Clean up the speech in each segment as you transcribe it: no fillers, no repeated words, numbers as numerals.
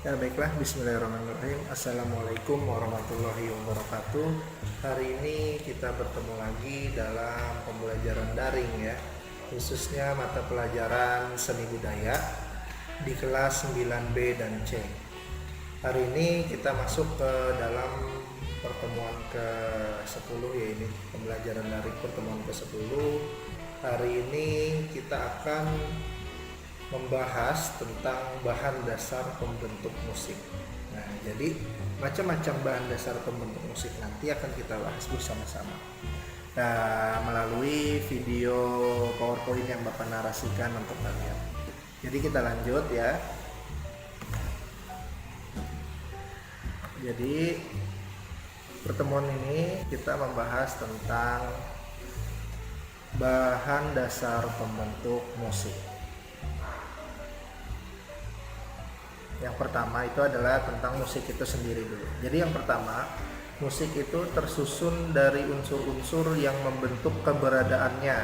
Ya baiklah, bismillahirrahmanirrahim. Assalamualaikum warahmatullahi wabarakatuh. Hari ini kita bertemu lagi dalam pembelajaran daring ya, khususnya mata pelajaran seni budaya di kelas 9B dan C. Hari ini kita masuk ke dalam pertemuan ke-10 ya, ini pembelajaran daring pertemuan ke-10. Hari ini kita akan membahas tentang bahan dasar pembentuk musik. Nah, jadi macam-macam bahan dasar pembentuk musik nanti akan kita bahas bersama-sama. Nah, melalui video PowerPoint yang Bapak narasikan untuk kalian. Jadi kita lanjut ya. Jadi pertemuan ini kita membahas tentang bahan dasar pembentuk musik. Yang pertama itu adalah tentang musik itu sendiri dulu. Jadi yang pertama, musik itu tersusun dari unsur-unsur yang membentuk keberadaannya.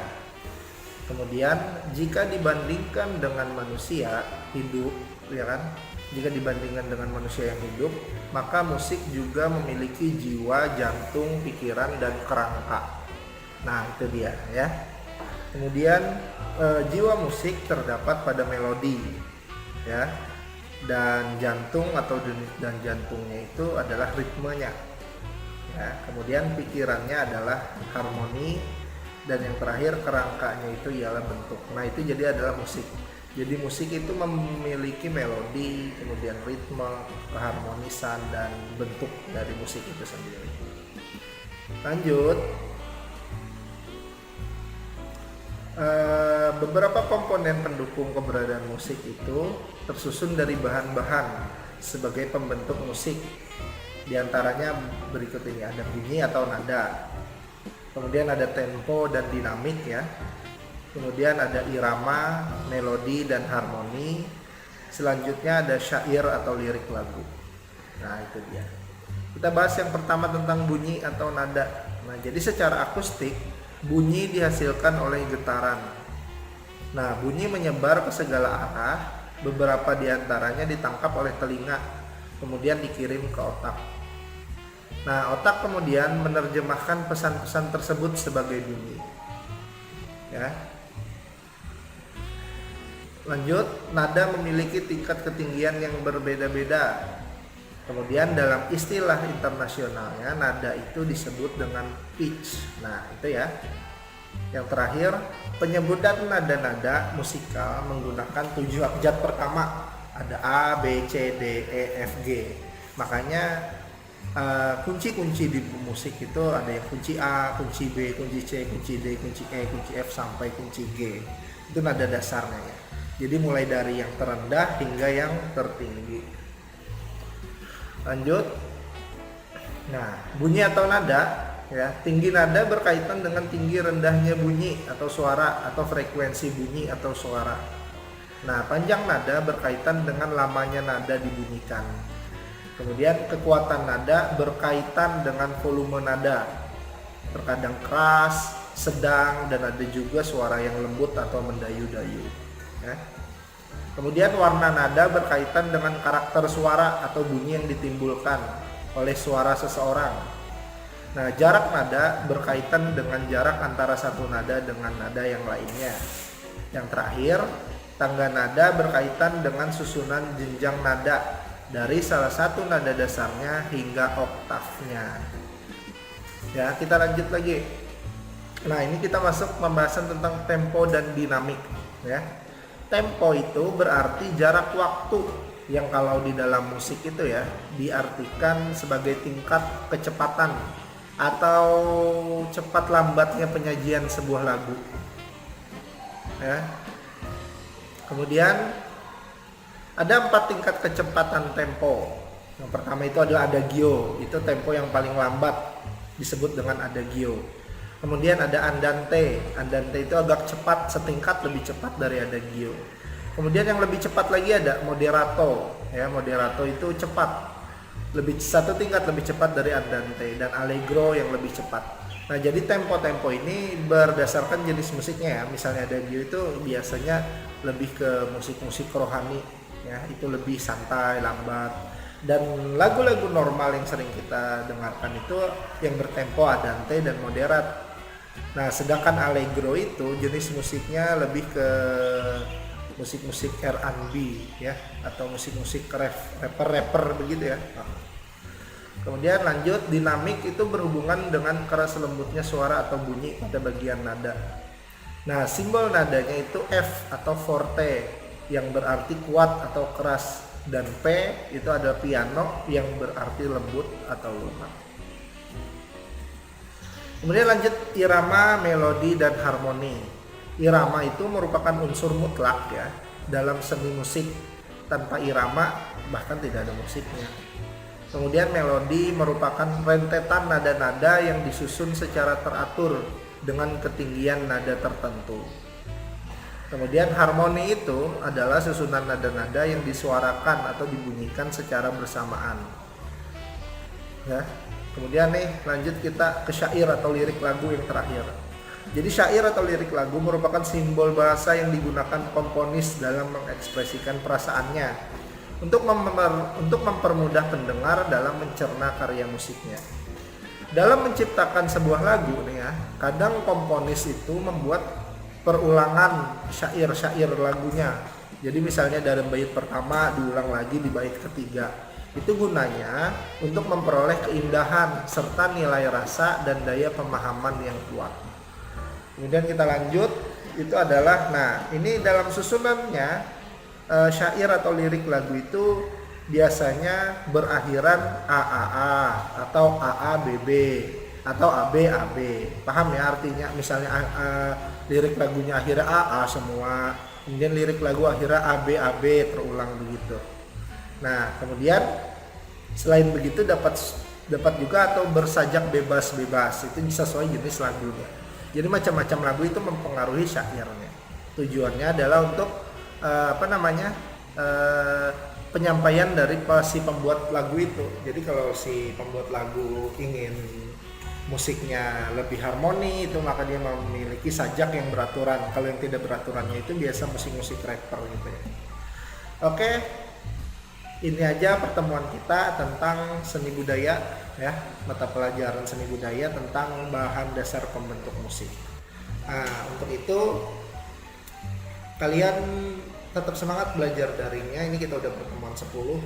Kemudian jika dibandingkan dengan manusia hidup, ya kan? Jika dibandingkan dengan manusia yang hidup, maka musik juga memiliki jiwa, jantung, pikiran, dan kerangka. Nah, itu dia ya. Kemudian jiwa musik terdapat pada melodi, ya. Dan jantung dan jantungnya itu adalah ritmenya ya. Kemudian pikirannya adalah harmoni, dan yang terakhir kerangkanya itu ialah bentuk. Nah, itu jadi adalah musik. Jadi musik itu memiliki melodi, kemudian ritme, keharmonisan, dan bentuk dari musik itu sendiri. Lanjut, beberapa komponen pendukung keberadaan musik itu tersusun dari bahan-bahan sebagai pembentuk musik. Di antaranya berikut ini, ada bunyi atau nada, kemudian ada tempo dan dinamik ya, kemudian ada irama, melodi, dan harmoni. Selanjutnya ada syair atau lirik lagu. Nah, itu dia. Kita bahas yang pertama tentang bunyi atau nada. Nah, jadi secara akustik bunyi dihasilkan oleh getaran. Nah, bunyi menyebar ke segala arah, beberapa diantaranya ditangkap oleh telinga, kemudian dikirim ke otak. Nah, otak kemudian menerjemahkan pesan-pesan tersebut sebagai bunyi. Ya. Lanjut, nada memiliki tingkat ketinggian yang berbeda-beda. Kemudian dalam istilah internasionalnya, nada itu disebut dengan pitch. Nah, itu ya. Yang terakhir, penyebutan nada-nada musikal menggunakan 7 abjad pertama. Ada A, B, C, D, E, F, G. Makanya kunci-kunci di musik itu ada yang kunci A, kunci B, kunci C, kunci D, kunci E, kunci F, sampai kunci G. Itu nada dasarnya ya. Jadi mulai dari yang terendah hingga yang tertinggi. Lanjut. Nah, bunyi atau nada ya, tinggi nada berkaitan dengan tinggi rendahnya bunyi atau suara, atau frekuensi bunyi atau suara. Nah, panjang nada berkaitan dengan lamanya nada dibunyikan. Kemudian kekuatan nada berkaitan dengan volume nada. Terkadang keras, sedang, dan ada juga suara yang lembut atau mendayu-dayu ya. Kemudian warna nada berkaitan dengan karakter suara atau bunyi yang ditimbulkan oleh suara seseorang. Nah, jarak nada berkaitan dengan jarak antara satu nada dengan nada yang lainnya. Yang terakhir, tangga nada berkaitan dengan susunan jenjang nada dari salah satu nada dasarnya hingga oktavnya. Ya, kita lanjut lagi. Nah, ini kita masuk pembahasan tentang tempo dan dinamik ya. Tempo itu berarti jarak waktu, yang kalau di dalam musik itu ya diartikan sebagai tingkat kecepatan atau cepat lambatnya penyajian sebuah lagu ya. Kemudian ada 4 tingkat kecepatan tempo. Yang pertama itu adalah adagio, itu tempo yang paling lambat, disebut dengan adagio. Kemudian ada andante. Andante itu agak cepat, setingkat lebih cepat dari adagio. Kemudian yang lebih cepat lagi ada moderato. Ya, moderato itu cepat, lebih satu tingkat lebih cepat dari andante. Dan allegro yang lebih cepat. Nah, jadi tempo-tempo ini berdasarkan jenis musiknya ya. Misalnya adagio itu biasanya lebih ke musik-musik rohani ya itu lebih santai, lambat. Dan lagu-lagu normal yang sering kita dengarkan itu yang bertempo andante dan moderat. Nah, sedangkan allegro itu jenis musiknya lebih ke musik-musik R&B ya, atau musik-musik rapper begitu ya. Kemudian lanjut, dinamik itu berhubungan dengan keras lembutnya suara atau bunyi pada bagian nada. Nah, simbol nadanya itu F atau forte yang berarti kuat atau keras, dan P itu ada piano yang berarti lembut atau lunak. Kemudian lanjut irama, melodi, dan harmoni. Irama itu merupakan unsur mutlak ya dalam seni musik. Tanpa irama bahkan tidak ada musiknya. Kemudian melodi merupakan rentetan nada-nada yang disusun secara teratur dengan ketinggian nada tertentu. Kemudian harmoni itu adalah susunan nada-nada yang disuarakan atau dibunyikan secara bersamaan. Ya. Kemudian nih lanjut kita ke syair atau lirik lagu yang terakhir. Jadi syair atau lirik lagu merupakan simbol bahasa yang digunakan komponis dalam mengekspresikan perasaannya untuk mempermudah pendengar dalam mencerna karya musiknya. Dalam menciptakan sebuah lagu nih ya, kadang komponis itu membuat perulangan syair-syair lagunya. Jadi misalnya dari bait pertama diulang lagi di bait ketiga. Itu gunanya untuk memperoleh keindahan serta nilai rasa dan daya pemahaman yang kuat. Kemudian kita lanjut, itu adalah, nah ini dalam susunannya syair atau lirik lagu itu biasanya berakhiran AAA atau AABB atau ABAB. Paham ya artinya? Misalnya lirik lagunya akhirnya AA semua, kemudian lirik lagu akhirnya ABAB terulang begitu. Nah, kemudian selain begitu dapat juga atau bersajak bebas-bebas, itu sesuai jenis lagunya. Jadi macam-macam lagu itu mempengaruhi syairnya. Tujuannya adalah untuk penyampaian dari si pembuat lagu itu. Jadi kalau si pembuat lagu ingin musiknya lebih harmoni, itu maka dia memiliki sajak yang beraturan. Kalau yang tidak beraturannya itu biasa musik-musik rapper gitu ya. Oke, ini aja pertemuan kita tentang seni budaya ya, mata pelajaran seni budaya tentang bahan dasar pembentuk musik. Nah, untuk itu kalian tetap semangat belajar daringnya. Ini kita udah pertemuan 10.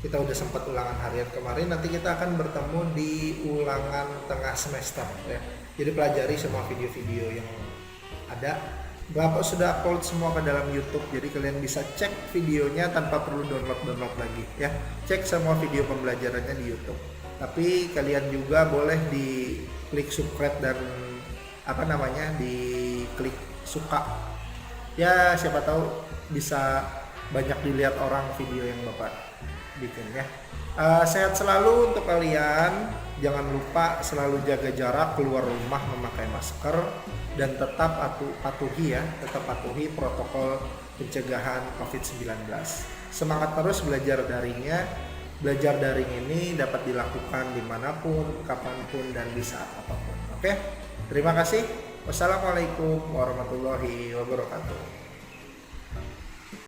Kita udah sempat ulangan harian kemarin, nanti kita akan bertemu di ulangan tengah semester ya. Jadi pelajari semua video-video yang ada. Bapak sudah upload semua ke dalam YouTube, jadi kalian bisa cek videonya tanpa perlu download lagi ya. Cek semua video pembelajarannya di YouTube. Tapi kalian juga boleh di klik subscribe dan di klik suka. Ya siapa tahu bisa banyak dilihat orang video yang Bapak bikin ya. Sehat selalu untuk kalian. Jangan lupa selalu jaga jarak, keluar rumah memakai masker, dan tetap patuhi protokol pencegahan COVID-19. Semangat terus belajar daringnya. Belajar daring ini dapat dilakukan dimanapun, kapanpun, dan di saat apapun. Oke, terima kasih. Wassalamualaikum warahmatullahi wabarakatuh.